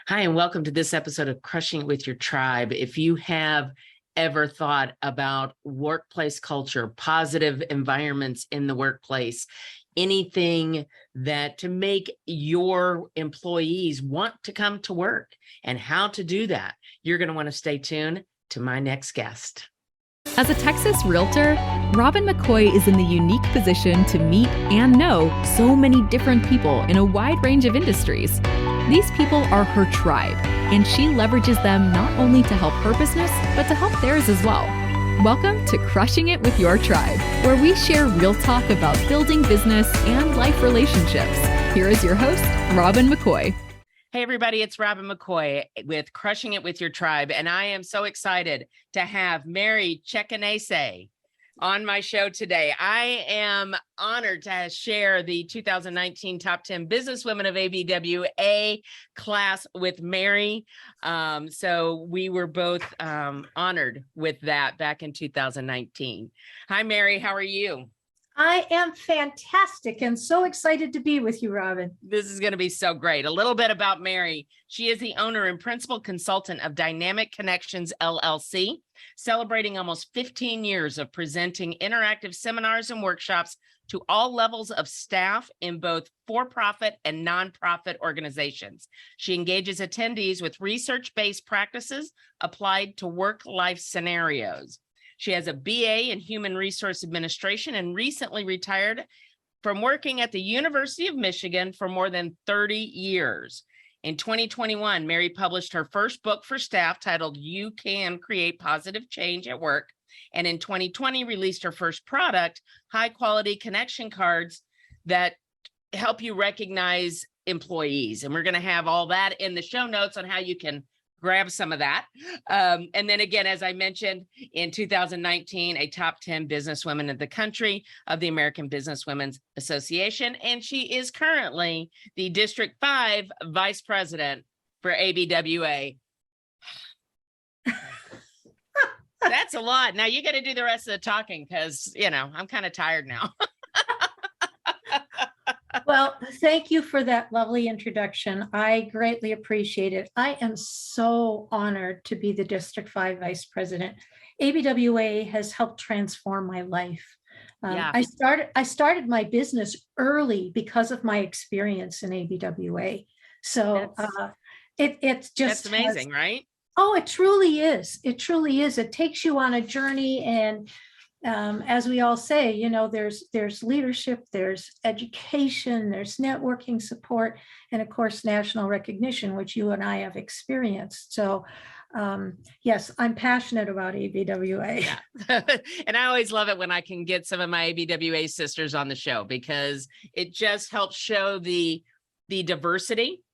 Hi, and welcome to this episode of Crushing It with Your Tribe. If you have ever thought about workplace culture, positive environments in the workplace, anything that to make your employees want to come to work and how to do that, you're going to want to stay tuned to my next guest. As a Texas realtor, Robin McCoy is in the unique position to meet and know so many different people in a wide range of industries. These people are her tribe, and she leverages them not only to help her business, but to help theirs as well. Welcome to Crushing It with Your Tribe, where we share real talk about building business and life relationships. Here is your host, Robin McCoy. Hey, everybody, it's Robin McCoy with Crushing It with Your Tribe, and I am so excited to have Mary Ceccanese on my show today. I am honored to share the 2019 Top 10 Businesswomen of ABWA class with Mary. So we were both honored with that back in 2019. Hi, Mary. How are you? I am fantastic and so excited to be with you, Robin. This is going to be so great. A little bit about Mary. She is the owner and principal consultant of Dynamic Connections LLC, celebrating almost 15 years of presenting interactive seminars and workshops to all levels of staff in both for-profit and nonprofit organizations. She engages attendees with research-based practices applied to work-life scenarios. She has a BA in Human Resource Administration and recently retired from working at the University of Michigan for more than 30 years. In 2021, Mary published her first book for staff titled You Can Create Positive Change at Work. And in 2020, released her first product, high quality connection cards that help you recognize employees. And we're going to have all that in the show notes on how you can grab some of that. And then again, as I mentioned, in 2019, a top 10 businesswomen of the country of the American Businesswomen's Association. And she is currently the District 5 Vice President for ABWA. That's a lot. Now you got to do the rest of the talking because, I'm kind of tired now. Well, thank you for that lovely introduction. I greatly appreciate it. I am so honored to be the District 5 Vice President. ABWA has helped transform my life. I started my business early because of my experience in ABWA. So it's just that's amazing, right? Oh, it truly is. It truly is. It takes you on a journey, and as we all say, there's leadership, there's education, there's networking support, and of course, national recognition, which you and I have experienced. So yes, I'm passionate about ABWA. Yeah. And I always love it when I can get some of my ABWA sisters on the show because it just helps show the diversity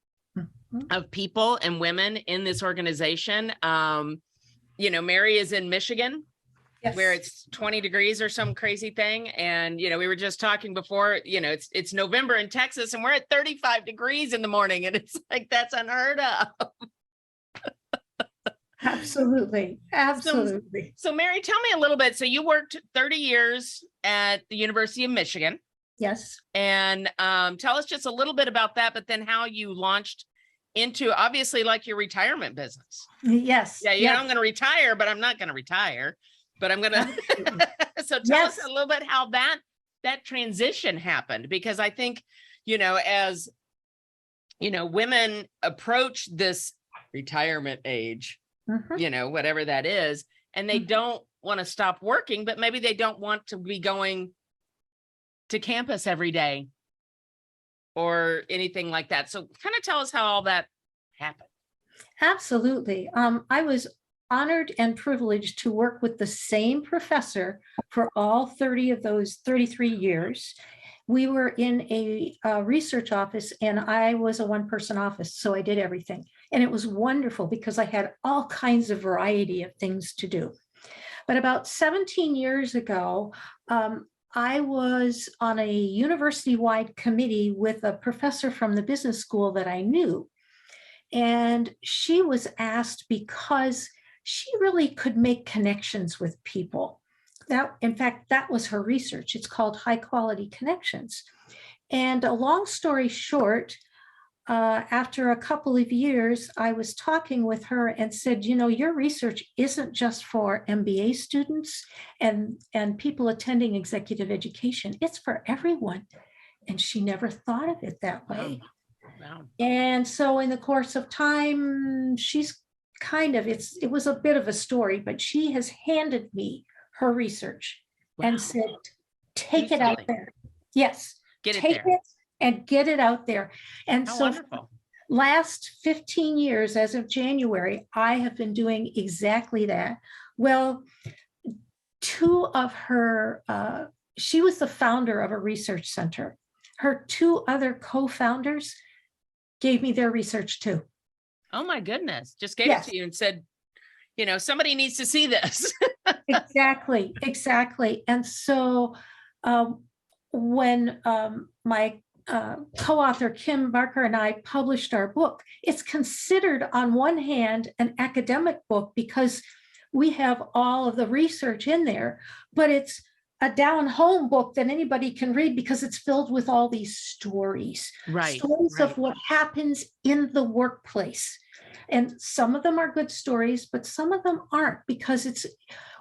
of people and women in this organization. Mary is in Michigan. Yes. Where it's 20 degrees or some crazy thing. And, we were just talking before, it's November in Texas and we're at 35 degrees in the morning. And it's like, that's unheard of. Absolutely. Absolutely. So Mary, tell me a little bit. So you worked 30 years at the University of Michigan. Yes. And tell us just a little bit about that, but then how you launched into obviously like your retirement business. Yes. Yeah. I'm going to retire, but I'm not going to retire. But I'm going to, so tell us a little bit how that transition happened, because I think, as, women approach this retirement age, whatever that is, and they don't want to stop working, but maybe they don't want to be going to campus every day or anything like that. So kind of tell us how all that happened. Absolutely. I was honored and privileged to work with the same professor for all 30 of those 33 years. We were in a research office and I was a one-person office, so I did everything. And it was wonderful because I had all kinds of variety of things to do. But about 17 years ago, I was on a university-wide committee with a professor from the business school that I knew. And she was asked because she really could make connections with people. In fact, that was her research. It's called high quality connections. And a long story short, after a couple of years, I was talking with her and said, you know, your research isn't just for MBA students and people attending executive education. It's for everyone. And she never thought of it that way. Wow. And so in the course of time, she's kind of, it was a bit of a story, but she has handed me her research and said, take it out there. Yes, Get it take there. it and get it out there. And How so wonderful. last 15 years, as of January, I have been doing exactly that. Well, two of her, she was the founder of a research center. Her two other co-founders gave me their research too. Oh my goodness. Just gave Yes. it to you and said, you know, somebody needs to see this. Exactly, exactly. And so when my co-author Kim Barker and I published our book, it's considered on one hand an academic book because we have all of the research in there, but it's a down-home book that anybody can read because it's filled with all these stories, stories of what happens in the workplace. And some of them are good stories, but some of them aren't, because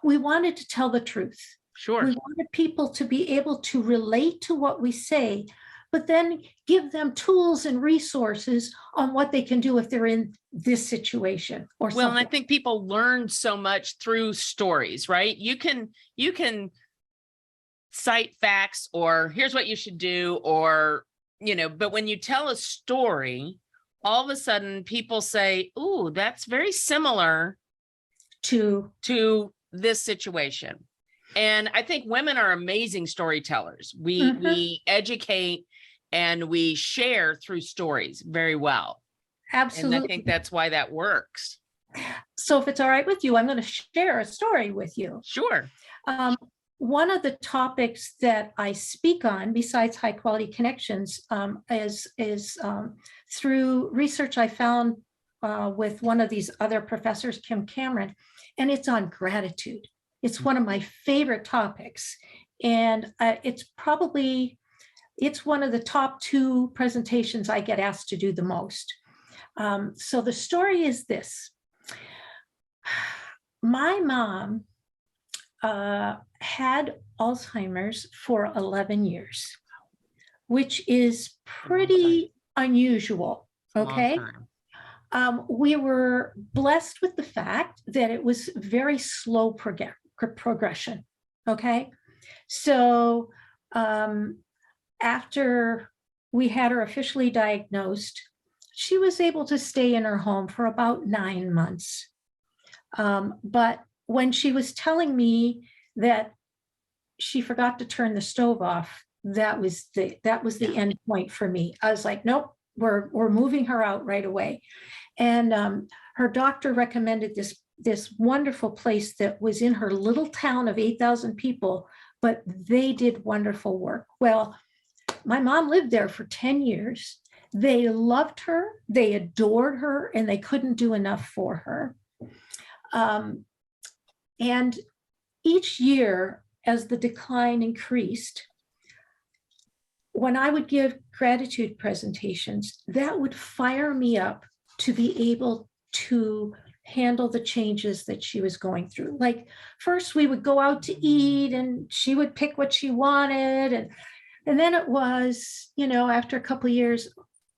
we wanted to tell the truth. Sure. We wanted people to be able to relate to what we say, but then give them tools and resources on what they can do if they're in this situation or Well, something. and I think people learn so much through stories, right? You can cite facts or here's what you should do, or, you know, but when you tell a story, all of a sudden people say, ooh, that's very similar to this situation. And I think women are amazing storytellers. We educate and we share through stories very well. Absolutely. And I think that's why that works. So if it's all right with you, I'm going to share a story with you. Sure. One of the topics that I speak on, besides high quality connections, is through research I found with one of these other professors, Kim Cameron, and it's on gratitude. It's one of my favorite topics, and it's one of the top 2 presentations I get asked to do the most. So the story is this. My mom had Alzheimer's for 11 years, which is pretty unusual, okay? We were blessed with the fact that it was very slow progression, okay? So after we had her officially diagnosed, she was able to stay in her home for about 9 months. But when she was telling me that she forgot to turn the stove off, that was the end point for me. I was like, nope, we're moving her out right away. And her doctor recommended this wonderful place that was in her little town of 8,000 people, but they did wonderful work. Well, my mom lived there for 10 years. They loved her, they adored her, and they couldn't do enough for her. And each year, as the decline increased, when I would give gratitude presentations, that would fire me up to be able to handle the changes that she was going through. Like, first we would go out to eat and she would pick what she wanted. And then it was, you know, after a couple of years,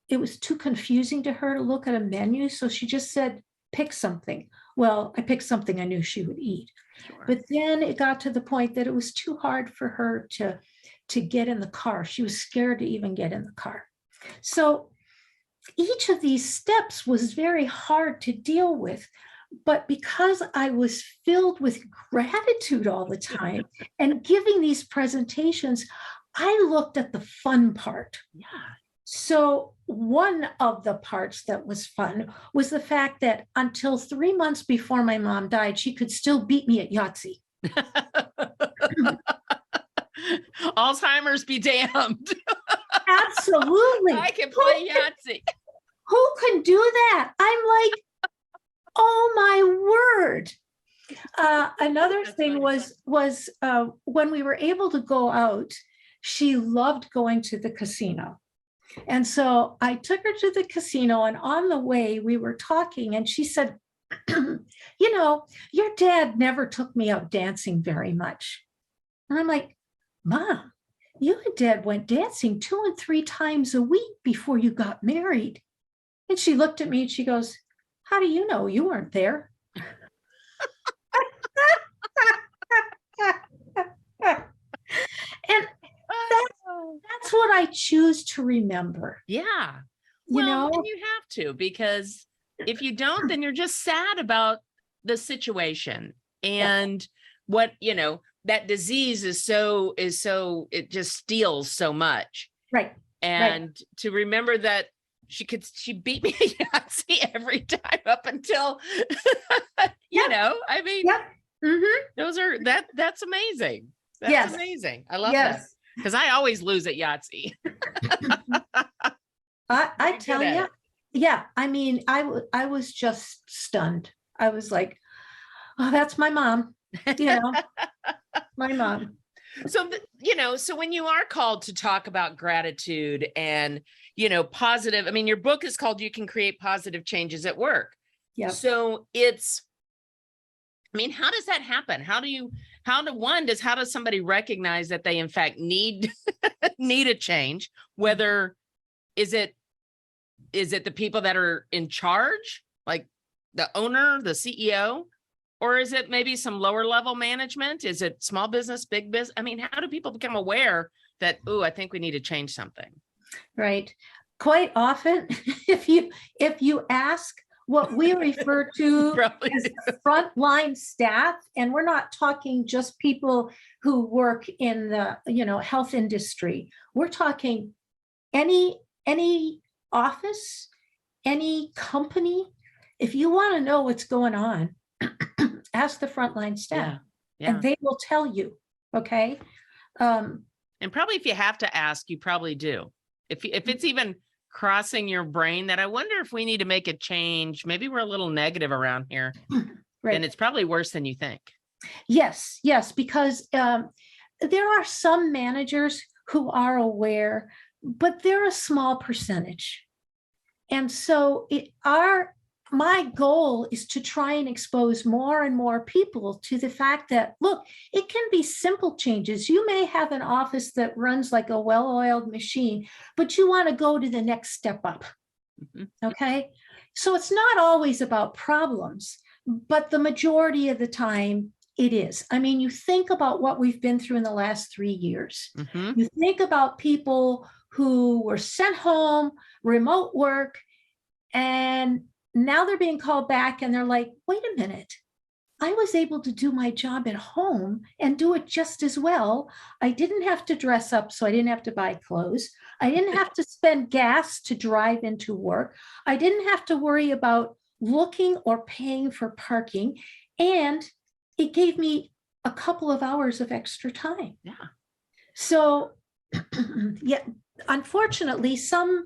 it was too confusing to her to look at a menu. So she just said, pick something. Well, I picked something I knew she would eat. Sure. But then it got to the point that it was too hard for her to get in the car. She was scared to even get in the car. So each of these steps was very hard to deal with. But because I was filled with gratitude all the time and giving these presentations, I looked at the fun part. Yeah. So one of the parts that was fun was the fact that until 3 months before my mom died, she could still beat me at Yahtzee. Alzheimer's be damned. Absolutely. I can play Yahtzee. Who can do that? I'm like, oh my word. Another That's thing funny. was when we were able to go out, she loved going to the casino. And so I took her to the casino, and on the way we were talking, and she said, your dad never took me out dancing very much. And I'm like, Mom, you and Dad went dancing 2 and 3 times a week before you got married. And she looked at me and she goes, how do you know? You weren't there. And that's what I choose to remember. Yeah. You know, and you have to, because if you don't, then you're just sad about the situation. And what, that disease is so, it just steals so much. right. And to remember that she beat me at Yahtzee every time up until, I mean, that's amazing. That's amazing. I love that. Because I always lose at Yahtzee. I tell you, I mean, I was just stunned. I was like, oh, that's my mom, my mom. So, so when you are called to talk about gratitude and, positive, I mean, your book is called You Can Create Positive Changes at Work. Yeah. So how does that happen? How does somebody recognize that they in fact need a change? Whether is it the people that are in charge, like the owner, the CEO, or is it maybe some lower level management? Is it small business, big business? I mean, how do people become aware that, I think we need to change something? Right. Quite often, if you ask what we refer to as frontline staff, and we're not talking just people who work in the health industry. We're talking any office, any company. If you want to know what's going on, ask the frontline staff, and they will tell you. Okay. And probably if you have to ask, you probably do. If it's even crossing your brain that I wonder if we need to make a change, maybe we're a little negative around here, then it's probably worse than you think. Yes, because there are some managers who are aware, but they're a small percentage. And so my goal is to try and expose more and more people to the fact that, look, it can be simple changes. You may have an office that runs like a well-oiled machine, but you want to go to the next step up. Okay. So it's not always about problems, but the majority of the time it is. I mean, you think about what we've been through in the last 3 years. You think about people who were sent home, remote work, and now they're being called back and they're like, wait a minute, I was able to do my job at home and do it just as well. I didn't have to dress up, so I didn't have to buy clothes. I didn't have to spend gas to drive into work. I didn't have to worry about looking or paying for parking. And it gave me a couple of hours of extra time. Yeah. So, unfortunately, some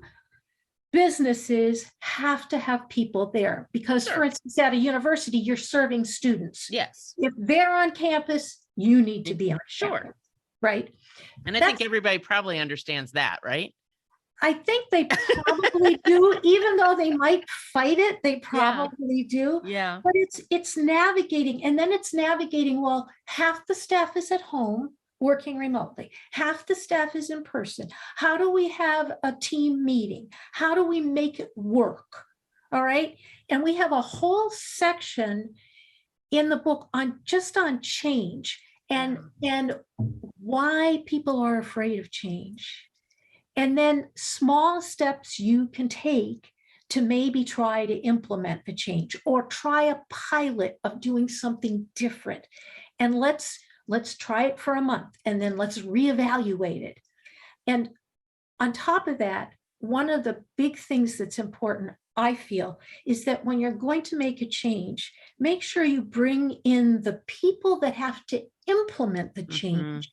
businesses have to have people there because, for instance, at a university, you're serving students. Yes. If they're on campus, you need to be on campus, right? And I think everybody probably understands that, right? I think they probably do, even though they might fight it, they probably do. Yeah. But it's navigating, and then it's navigating, well, half the staff is at home working remotely. Half the staff is in person. How do we have a team meeting? How do we make it work? All right. And we have a whole section in the book on change and why people are afraid of change. And then small steps you can take to maybe try to implement the change or try a pilot of doing something different. And let's try it for a month and then let's reevaluate it. And on top of that, one of the big things that's important, I feel, is that when you're going to make a change, make sure you bring in the people that have to implement the change.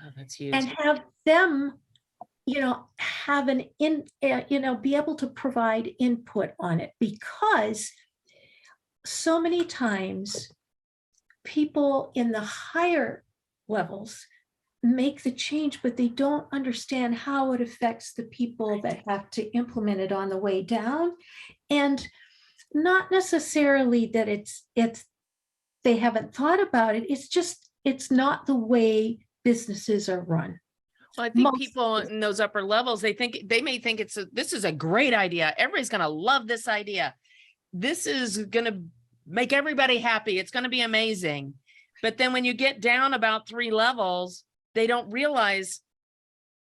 Oh, that's huge. And have them, have be able to provide input on it, because so many times people in the higher levels make the change, but they don't understand how it affects the people that have to implement it on the way down. And not necessarily that it's they haven't thought about it. It's just, it's not the way businesses are run. Well, I think Most- people in those upper levels, they may think this is a great idea. Everybody's going to love this idea. This is going to make everybody happy. It's going to be amazing. But then when you get down about 3 levels, they don't realize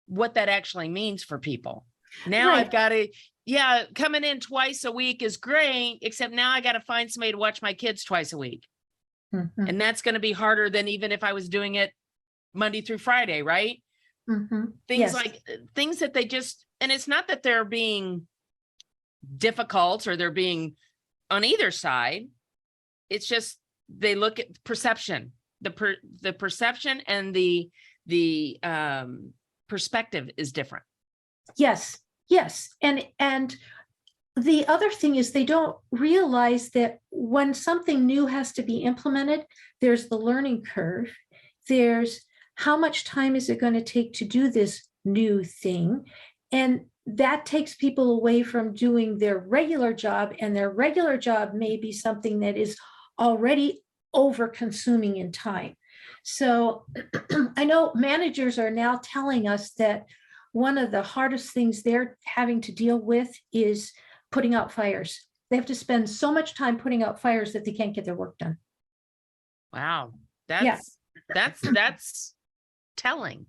what that actually means for people. Now Right. I've got to, coming in twice a week is great, except now I got to find somebody to watch my kids twice a week. Mhm, And that's going to be harder than even if I was doing it Monday through Friday, right? mhm. Things Yes. like things that they just, and it's not that they're being difficult or they're being on either side. It's just, they look at perception, the perception and the perspective is different. Yes, yes. And the other thing is they don't realize that when something new has to be implemented, there's the learning curve. There's how much time is it going to take to do this new thing? And that takes people away from doing their regular job, and their regular job may be something that is already over consuming in time. So I know managers are now telling us that one of the hardest things they're having to deal with is putting out fires. They have to spend so much time putting out fires that they can't get their work done. Wow. Yeah. That's telling,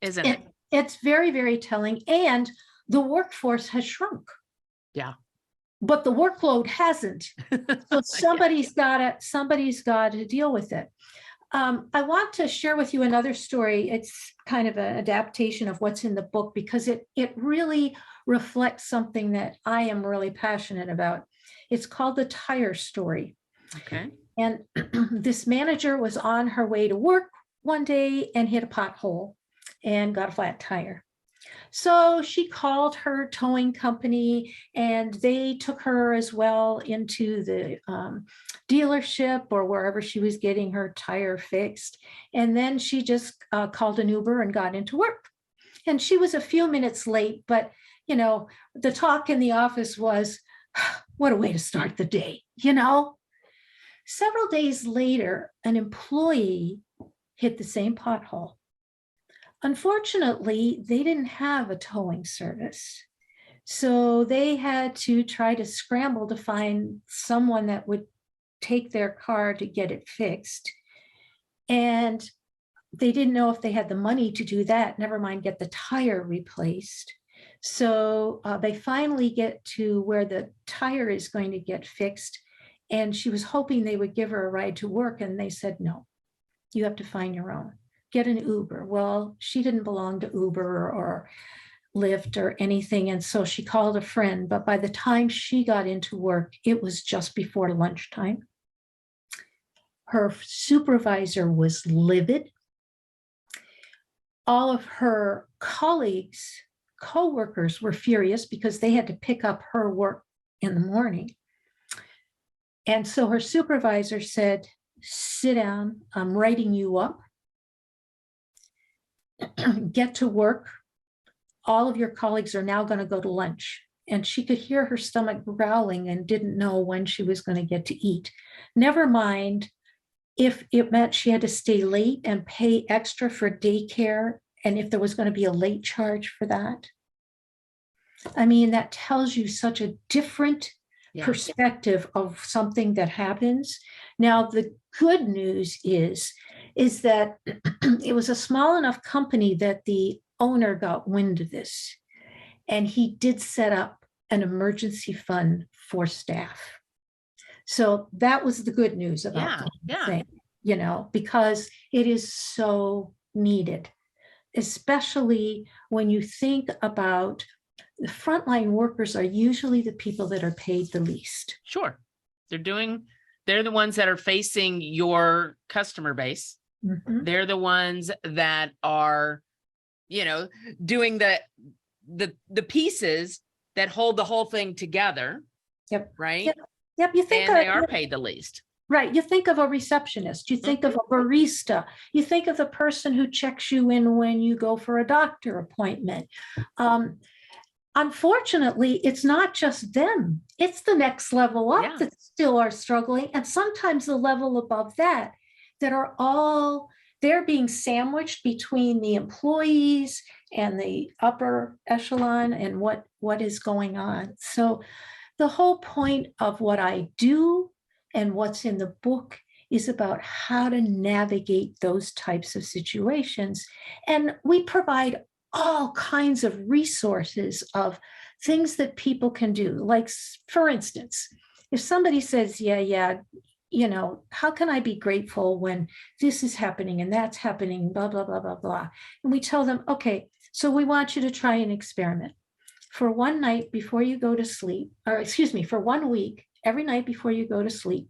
isn't it? It's very, very telling. And the workforce has shrunk. Yeah. But the workload hasn't. So somebody's got to deal with it. I want to share with you another story. It's kind of an adaptation of what's in the book because it really reflects something that I am really passionate about. It's called The Tire Story. Okay. And this manager was on her way to work one day and hit a pothole and got a flat tire. So she called her towing company and they took her as well into the dealership or wherever she was getting her tire fixed. And then she just called an Uber and got into work. And she was a few minutes late, but you know, the talk in the office was, what a way to start the day, you know? Several days later, an employee hit the same pothole. Unfortunately, they didn't have a towing service. So they had to try to scramble to find someone that would take their car to get it fixed. And they didn't know if they had the money to do that, never mind get the tire replaced. So they finally get to where the tire is going to get fixed. And she was hoping they would give her a ride to work. And they said, no, you have to find your own. Get an Uber. Well, she didn't belong to Uber or Lyft or anything. And so she called a friend. But by the time she got into work, it was just before lunchtime. Her supervisor was livid. All of her colleagues, co-workers were furious because they had to pick up her work in the morning. And so her supervisor said, sit down, I'm writing you up. Get to work. All of your colleagues are now going to go to lunch. And she could hear her stomach growling and didn't know when she was going to get to eat. Never mind if it meant she had to stay late and pay extra for daycare, and if there was going to be a late charge for that. I mean, that tells you such a different perspective of something that happens. Now, the good news is that it was a small enough company that the owner got wind of this, and he did set up an emergency fund for staff. So that was the good news about the thing, you know, because it is so needed, especially when you think about the frontline workers are usually the people that are paid the least. Sure. They're the ones that are facing your customer base. Mm-hmm. They're the ones that are, you know, doing the pieces that hold the whole thing together. Yep. Right. Yep. You think and they are paid the least. Right. You think of a receptionist, you think of a barista, you think of the person who checks you in when you go for a doctor appointment. Unfortunately, it's not just them. It's the next level up Yeah. that still are struggling. And sometimes the level above that, that are all, they're being sandwiched between the employees and the upper echelon and what is going on. So the whole point of what I do and what's in the book is about how to navigate those types of situations. And we provide all kinds of resources of things that people can do. Like, for instance, if somebody says, yeah, how can I be grateful when this is happening and that's happening, blah, blah, blah, blah, blah. And we tell them, okay, so we want you to try an experiment. For one night before you go to sleep, or excuse me, for 1 week, every night before you go to sleep,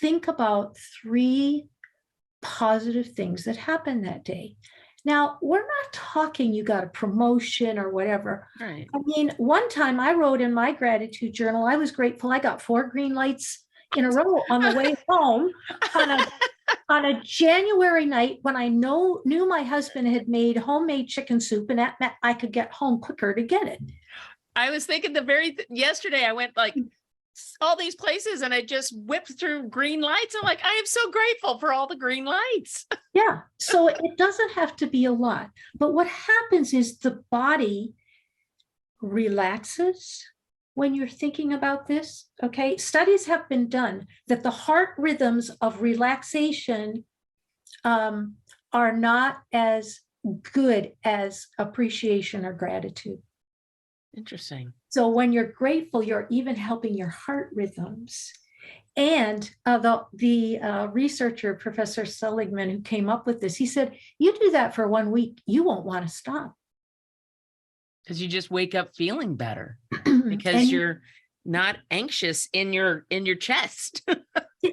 think about 3 positive things that happened that day. Now, we're not talking you got a promotion or whatever. Right. I mean, one time I wrote in my gratitude journal, I was grateful I got 4 green lights in a row on the way home on a January night when I knew my husband had made homemade chicken soup, and that meant I could get home quicker to get it. I was thinking yesterday I went like all these places and I just whipped through green lights. I'm like, I am so grateful for all the green lights. Yeah. So it doesn't have to be a lot. But what happens is the body relaxes when you're thinking about this. Okay. Studies have been done that the heart rhythms of relaxation are not as good as appreciation or gratitude. Interesting. So when you're grateful, you're even helping your heart rhythms. And the researcher, Professor Seligman, who came up with this, he said, you do that for 1 week, you won't want to stop. Because you just wake up feeling better because And you're not anxious in your chest.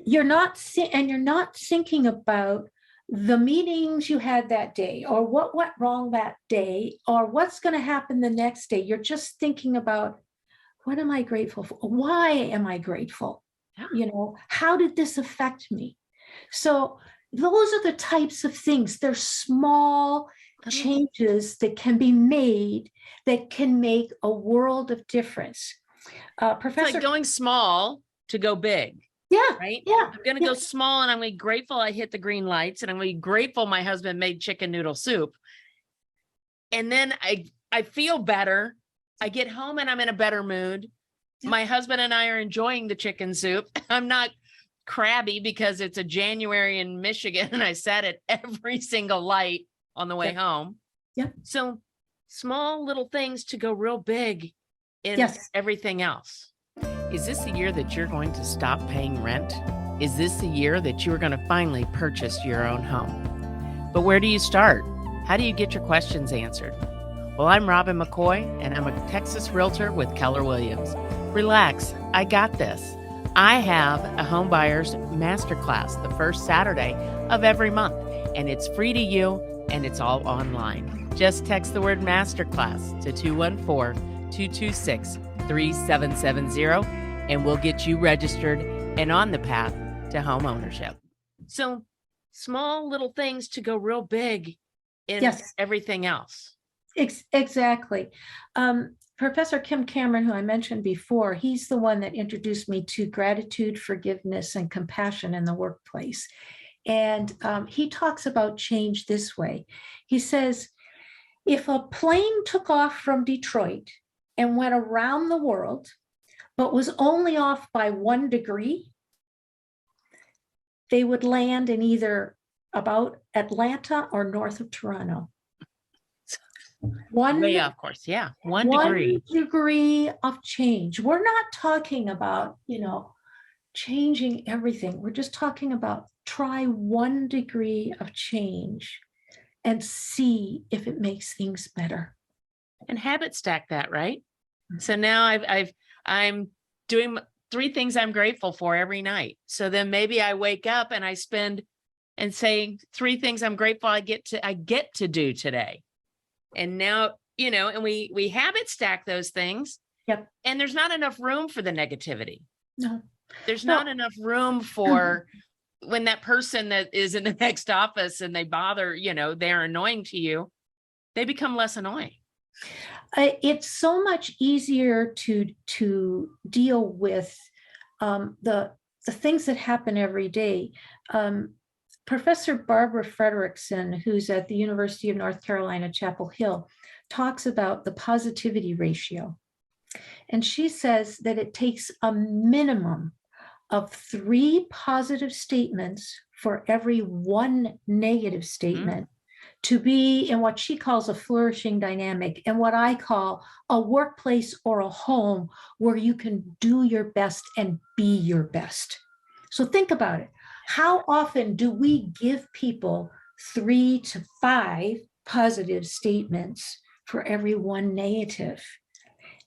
you're not thinking about the meetings you had that day, or what went wrong that day, or what's going to happen the next day. You're just thinking about, what am I grateful for? Why am I grateful? Yeah. How did this affect me? So those are the types of things. They're small changes that can be made that can make a world of difference. Professor, it's like going small to go big. Yeah. Right. Yeah. I'm going to go small, and I'm going to be grateful I hit the green lights, and I'm going to be grateful my husband made chicken noodle soup. And then I feel better. I get home and I'm in a better mood. Yeah. My husband and I are enjoying the chicken soup. I'm not crabby because it's a January in Michigan and I sat at every single light on the way home. Yeah. So small little things to go real big in everything else. Is this the year that you're going to stop paying rent? Is this the year that you're going to finally purchase your own home? But where do you start? How do you get your questions answered? Well, I'm Robin McCoy, and I'm a Texas realtor with Keller Williams. Relax, I got this. I have a home buyers masterclass the first Saturday of every month, and it's free to you, and it's all online. Just text the word masterclass to 214-226-3770, and we'll get you registered and on the path to home ownership. So small little things to go real big in everything else. Exactly. Professor Kim Cameron, who I mentioned before, he's the one that introduced me to gratitude, forgiveness, and compassion in the workplace. And he talks about change this way. He says, if a plane took off from Detroit and went around the world, but was only off by 1 degree, they would land in either about Atlanta or north of Toronto. Way off course. Yeah. 1 degree. 1 degree of change. We're not talking about, changing everything. We're just talking about try 1 degree of change and see if it makes things better. And habit stack that, right? So now I'm doing 3 things I'm grateful for every night. So then maybe I wake up and I spend and say 3 things I'm grateful I get to do today. And now, and we habit stack those things. Yep. And there's not enough room for the negativity. No. There's No. not enough room for when that person that is in the next office and they bother, they're annoying to you, they become less annoying. It's so much easier to deal with the things that happen every day. Professor Barbara Frederickson, who's at the University of North Carolina, Chapel Hill, talks about the positivity ratio. And she says that it takes a minimum of 3 positive statements for every 1 negative statement to be in what she calls a flourishing dynamic, and what I call a workplace or a home where you can do your best and be your best. So think about it. How often do we give people 3 to 5 positive statements for every 1 negative?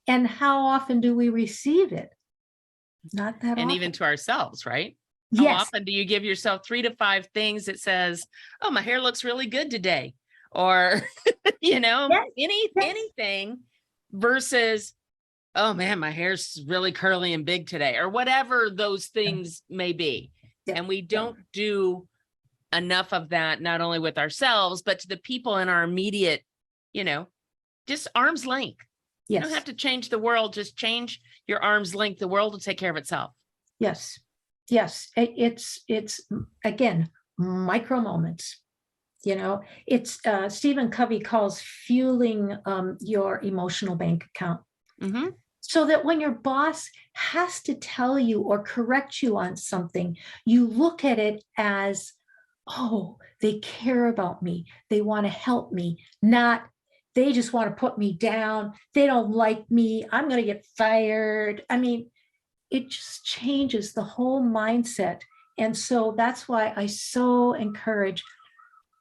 And how often do we receive it? Not that often. And even to ourselves, right? How Yes. often do you give yourself 3 to 5 things that says, oh, my hair looks really good today? Or, Yes. anything versus, oh man, my hair's really curly and big today, or whatever those things may be. Yeah. And we don't do enough of that, not only with ourselves, but to the people in our immediate, just arm's length. You don't Yes. have to change the world, just change your arm's length. The world will take care of itself. Yes. Yes. It's again, micro moments. It's Stephen Covey calls fueling your emotional bank account. Mm-hmm. So that when your boss has to tell you or correct you on something, you look at it as, oh, they care about me. They want to help me, not they just want to put me down. They don't like me. I'm going to get fired. I mean, it just changes the whole mindset. And so that's why I so encourage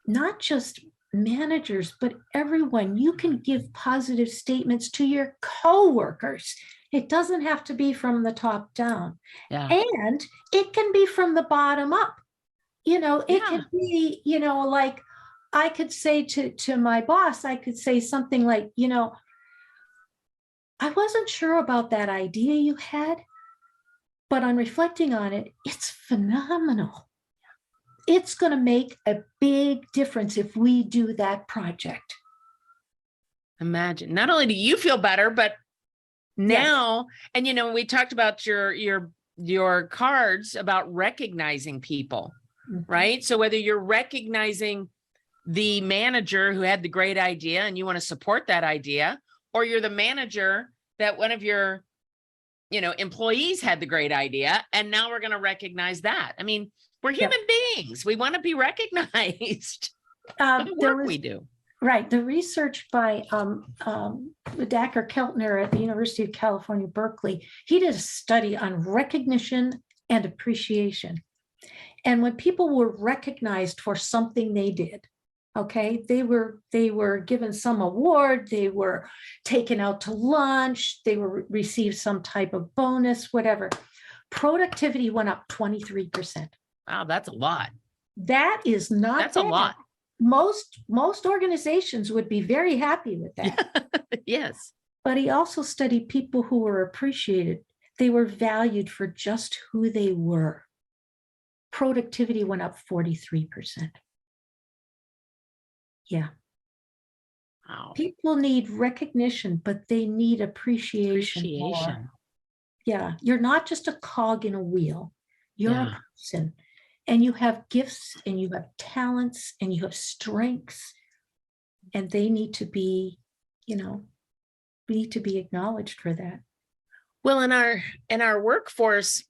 not just managers, but everyone. You can give positive statements to your coworkers. It doesn't have to be from the top down. Yeah. And it can be from the bottom up. It could be, like I could say to my boss, I could say something like, I wasn't sure about that idea you had, but on reflecting on it, it's phenomenal. It's going to make a big difference if we do that project. Imagine, not only do you feel better, but now, yes. And we talked about your cards about recognizing people, right? So whether you're recognizing the manager who had the great idea and you want to support that idea, or you're the manager that one of your employees had the great idea, and now we're going to recognize that. I mean, we're human beings. We want to be recognized for the work we do. Right. The research by Dacher Keltner at the University of California, Berkeley, he did a study on recognition and appreciation. And when people were recognized for something they did, okay, they were given some award, they were taken out to lunch, they were received some type of bonus, whatever. Productivity went up 23%. Wow, that's a lot. That is not That's bad. a lot. Most organizations would be very happy with that. Yes. But he also studied people who were appreciated. They were valued for just who they were. Productivity went up 43%. Yeah. Wow. People need recognition, but they need appreciation. More. Yeah. You're not just a cog in a wheel. You're a person. And you have gifts and you have talents and you have strengths, and they need to be, acknowledged for that. Well, in our workforce,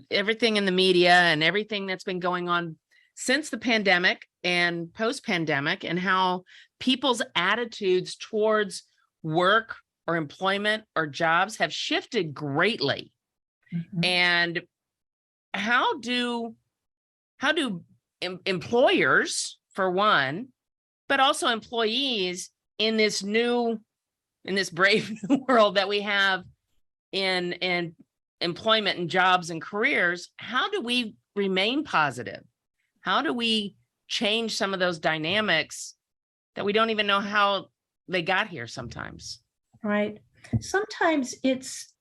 everything in the media and everything that's been going on since the pandemic and post-pandemic, and how people's attitudes towards work or employment or jobs have shifted greatly. Mm-hmm. And how do employers, for one, but also employees in this brave new world that we have in employment and jobs and careers, how do we remain positive? How do we change some of those dynamics that we don't even know how they got here sometimes? Right. Sometimes it's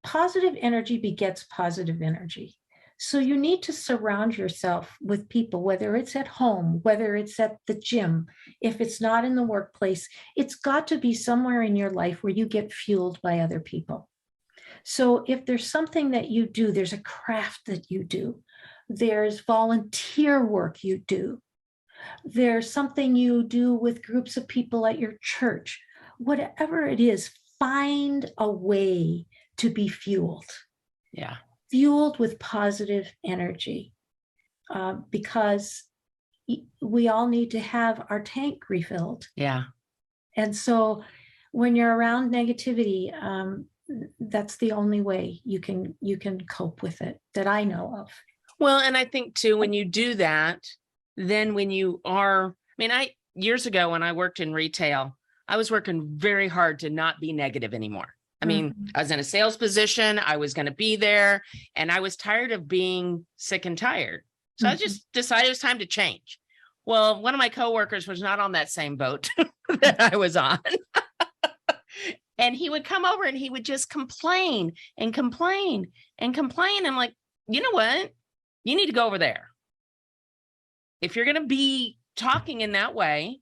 positive energy begets positive energy. So you need to surround yourself with people, whether it's at home, whether it's at the gym, if it's not in the workplace, it's got to be somewhere in your life where you get fueled by other people. So if there's something that you do, there's a craft that you do, there's volunteer work you do, there's something you do with groups of people at your church, whatever it is, find a way to be fueled. Yeah. Fueled with positive energy, because we all need to have our tank refilled. Yeah. And so when you're around negativity, that's the only way you can cope with it that I know of. Well, and I think too, when you do that, then when you are, I mean, years ago when I worked in retail, I was working very hard to not be negative anymore. I mean, I was in a sales position, I was going to be there, and I was tired of being sick and tired. So I just decided it was time to change. Well, one of my coworkers was not on that same boat that I was on. And he would come over and he would just complain and complain and complain. I'm like, you know what? You need to go over there. If you're going to be talking in that way,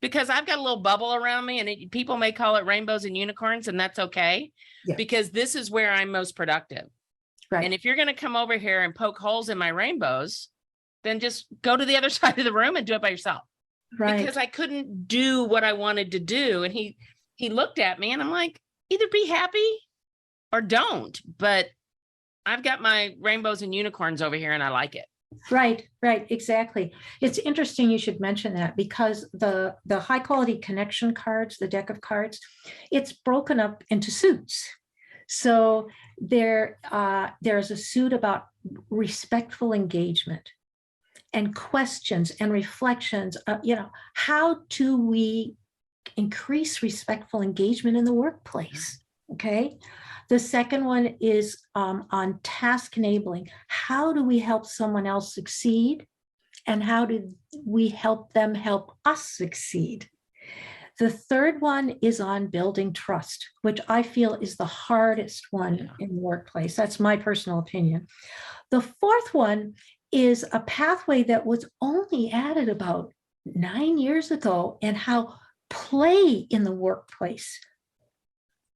because I've got a little bubble around me, and people may call it rainbows and unicorns, and that's okay, because this is where I'm most productive. Right. And if you're going to come over here and poke holes in my rainbows, then just go to the other side of the room and do it by yourself. Right. Because I couldn't do what I wanted to do. And he looked at me and I'm like, either be happy or don't. But I've got my rainbows and unicorns over here and I like it. Right, exactly. It's interesting you should mention that, because the high quality connection cards, the deck of cards, it's broken up into suits. So there's a suit about respectful engagement and questions and reflections. How do we increase respectful engagement in the workplace? Okay. The second one is on task enabling. How do we help someone else succeed? And how do we help them help us succeed? The third one is on building trust, which I feel is the hardest one in the workplace. That's my personal opinion. The fourth one is a pathway that was only added about 9 years ago, and how play in the workplace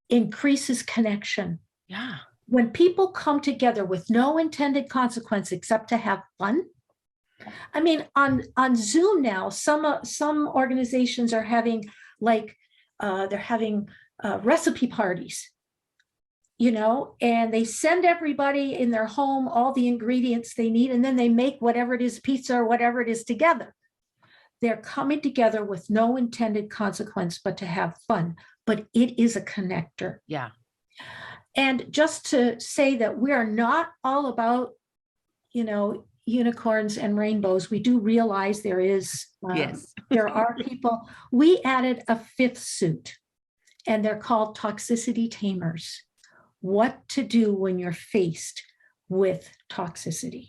increases connection. Yeah. When people come together with no intended consequence except to have fun. I mean, on Zoom now, some organizations are having recipe parties, and they send everybody in their home all the ingredients they need, and then they make whatever it is, pizza or whatever it is, together. They're coming together with no intended consequence but to have fun. But it is a connector. Yeah. And just to say that we are not all about, unicorns and rainbows. We do realize there are people. We added a fifth suit, and they're called toxicity tamers. What to do when you're faced with toxicity.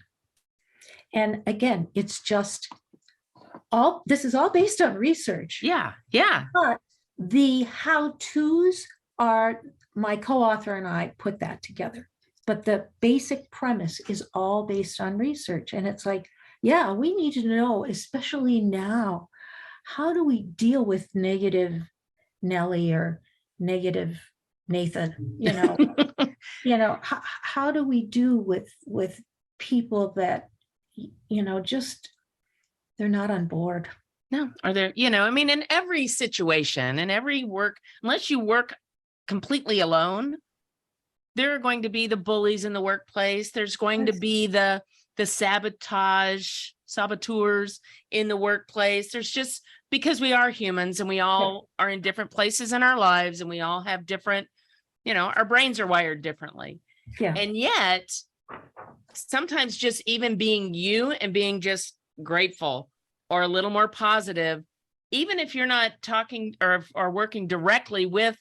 And again, it's just this is all based on research. Yeah. But the how-tos are, my co-author and I put that together. But the basic premise is all based on research. And it's like, we need to know, especially now, how do we deal with negative Nellie or negative Nathan? How do we do with people that, just, they're not on board? No, are there, in every situation, in every work, unless you work completely alone, there are going to be the bullies in the workplace. There's going to be the saboteurs in the workplace. There's just, because we are humans and we all are in different places in our lives, and we all have different, our brains are wired differently. Yeah. And yet sometimes just even being you and being just grateful or a little more positive, even if you're not talking or working directly with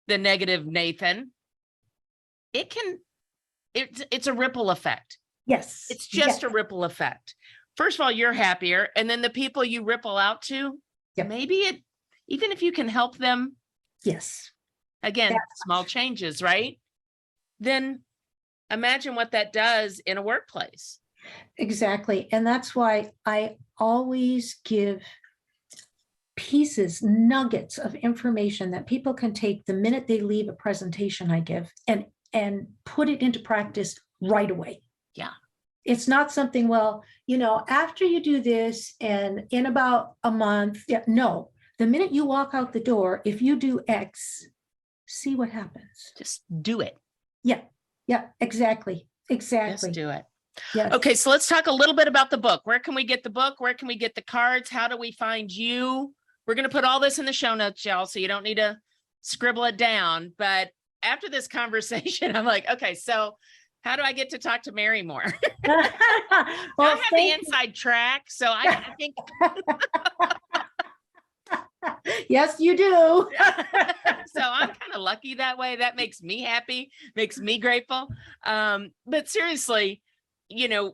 the negative Nathan, it's a ripple effect. Yes. It's just a ripple effect. First of all, you're happier. And then the people you ripple out to, maybe even if you can help them. Yes. Again, small changes, right? then imagine what that does in a workplace. Exactly. And that's why I always give pieces, nuggets of information that people can take the minute they leave a presentation I give and put it into practice right away. Yeah. It's not something, well, after you do this and in about a month, no, the minute you walk out the door, if you do X, see what happens. Just do it. Yeah, exactly. Just do it. Yes. Okay, so let's talk a little bit about the book. Where can we get the book? Where can we get the cards? How do we find you? We're going to put all this in the show notes, y'all, so you don't need to scribble it down. But after this conversation, I'm like, okay, so how do I get to talk to Mary more? Well, I have the inside track, so I think. Yes, you do. So I'm kind of lucky that way. That makes me happy, makes me grateful. But seriously, I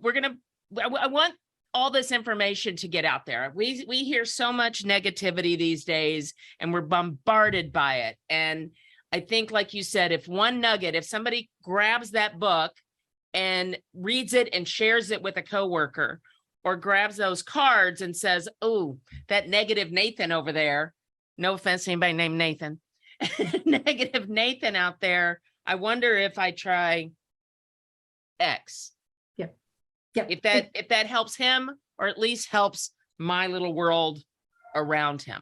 want all this information to get out there. We hear so much negativity these days and we're bombarded by it. And I think, like you said, if somebody grabs that book and reads it and shares it with a coworker, or grabs those cards and says, oh, that negative Nathan over there, no offense to anybody named Nathan, negative Nathan out there, I wonder if I try X. Yep. If that helps him, or at least helps my little world around him.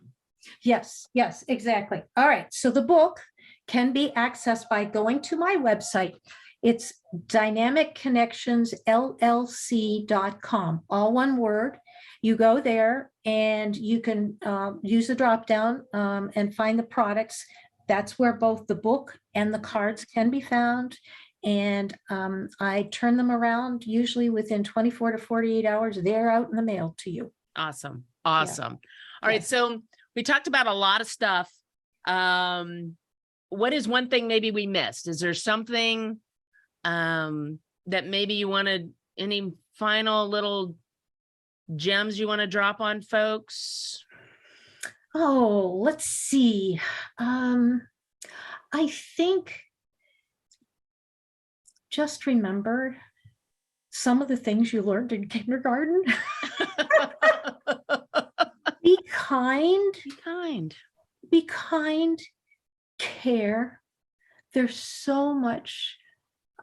Yes, exactly. All right. So the book can be accessed by going to my website. It's Dynamic Connections LLC.com, all one word. You go there and you can use the drop down and find the products. That's where both the book and the cards can be found. And I turn them around usually within 24 to 48 hours. They're out in the mail to you. Awesome. All right. So we talked about a lot of stuff. What is one thing maybe we missed? Is there something that maybe you wanted, any final little gems you want to drop on folks? Oh, let's see. I think just remember some of the things you learned in kindergarten. Be kind. Be kind. Care. There's so much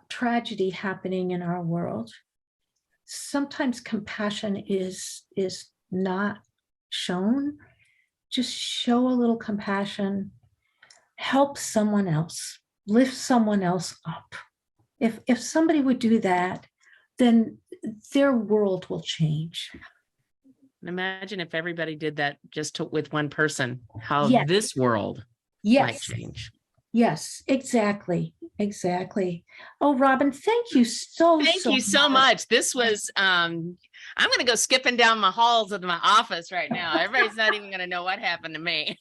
tragedy happening in our world. Sometimes compassion is not shown. Just show a little compassion. Help someone else. Lift someone else up. If somebody would do that, then their world will change. Imagine if everybody did that just with one person, how this world might change. Yes, exactly. Oh, Robin, thank you so much. This was, I'm going to go skipping down my halls of my office right now. Everybody's not even going to know what happened to me.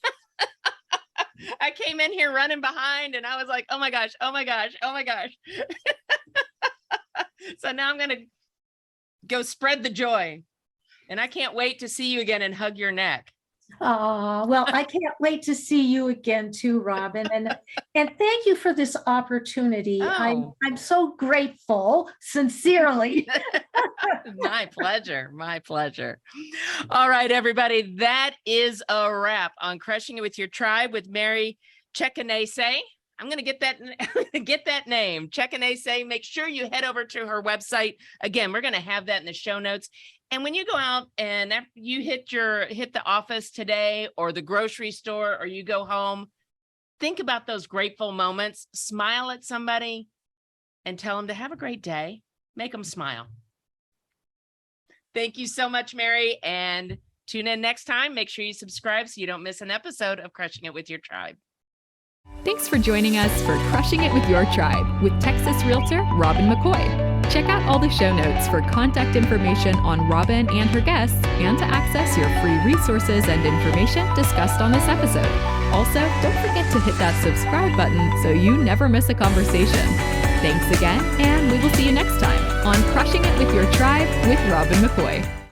I came in here running behind and I was like, oh my gosh. So now I'm going to go spread the joy, and I can't wait to see you again and hug your neck. Oh, well, I can't wait to see you again too, Robin. And thank you for this opportunity. Oh. I'm so grateful, sincerely. My pleasure. All right, everybody. That is a wrap on Crushing It With Your Tribe with Mary Ceccanese. I'm going to get that name, Ceccanese. Make sure you head over to her website. Again, we're going to have that in the show notes. And when you go out and after you hit the office today or the grocery store, or you go home, think about those grateful moments, smile at somebody and tell them to have a great day. Make them smile. Thank you so much, Mary. And tune in next time. Make sure you subscribe so you don't miss an episode of Crushing It With Your Tribe. Thanks for joining us for Crushing It With Your Tribe with Texas Realtor Robin McCoy. Check out all the show notes for contact information on Robin and her guests, and to access your free resources and information discussed on this episode. Also, don't forget to hit that subscribe button so you never miss a conversation. Thanks again, and we will see you next time on Crushing It With Your Tribe with Robin McCoy.